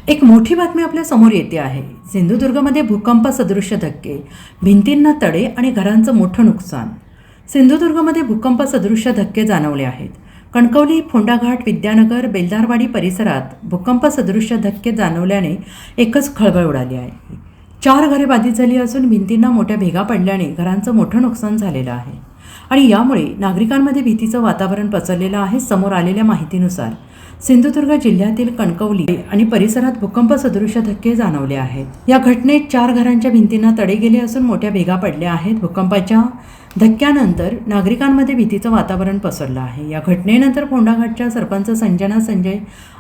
एक मोठी बातमी आपल्या समोर येते आहे। सिंधुदुर्गमध्ये भूकंप सदृश्य धक्के, भिंतींना तडे आणि घरांचं मोठं नुकसान। सिंधुदुर्गमध्ये भूकंप सदृश्य धक्के जाणवले आहेत। कणकवली, फोंडाघाट, विद्यानगर, बेलदारवाडी परिसरात भूकंप सदृश्य धक्के जाणवल्याने एकच खळबळ उडाली आहे। 4 घरे बाधित झाली असून भिंतींना मोठ्या भेगा पडल्याने घरांचं मोठं नुकसान झालेलं आहे आणि यामुळे नागरिकांमध्ये भीतीचं वातावरण पसरलेलं आहे। समोर आलेल्या माहितीनुसार सिंधुदुर्ग जिल्ह्यातील कणकवली आणि परिसरात भूकंप सदृश्य धक्के जाणवले आहेत। या घटनेत 4 घरांच्या भिंतींना तडे गेले असून मोठ्या भेगा पडल्या आहेत। भूकंपाच्या धक्क्यानंतर नागरिकांमध्ये भीतीचं वातावरण पसरलं आहे। या घटनेनंतर फोंडाघाटच्या सरपंच संजना संजय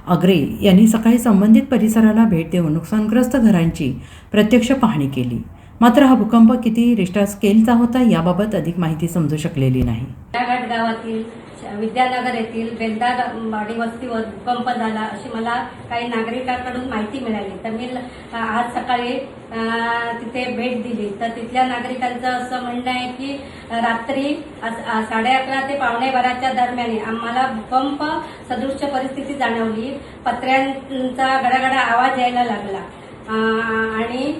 अग्रे यांनी सकाळी संबंधित परिसराला भेट देऊन नुकसानग्रस्त घरांची प्रत्यक्ष पाहणी केली। मात्र हा भूकंप किती रिश्टर स्केलचा होता याबाबत अधिक माहिती समजू शकलेली नाही। फोंडाघाट गावातील विद्यानगर येथील बेलदारवाडी वस्तीवर भूकंप झाला अशी मला काही नागरिकांकडून माहिती मिळाली। तर मी आज सकाळी तिथे भेट दिली तर तिथल्या नागरिकांचं असं म्हणणं आहे की रात्री 11:30 ते 11:15च्या दरम्यान आम्हाला भूकंप सदृश्य परिस्थिती जाणवली। पत्र्यांचा गडागडा आवाज यायला लागला आणि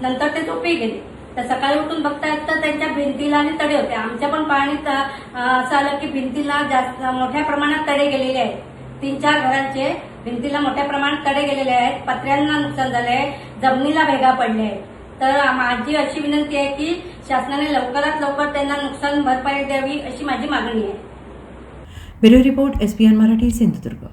नंतर ते झोपी गेले। तर सकाळी उठून बघतायत तर त्यांच्या भिंतीला आणि तडे होते। आमच्या पण पाहणीत असं आलं की भिंतीला जास्त मोठ्या प्रमाणात तडे गेलेले आहेत। 3-4 घरांचे भिंतीला मोठ्या प्रमाणात तडे गेलेले आहेत। पत्र्यांना नुकसान झाले आहे, जमिनीला भेगा पडल्या आहेत। तर माझी अशी विनंती आहे की शासनाने लवकरात लवकर त्यांना नुकसान भरपाई द्यावी अशी माझी मागणी आहे। Bureau report SPN Marathi, Sindhudurg.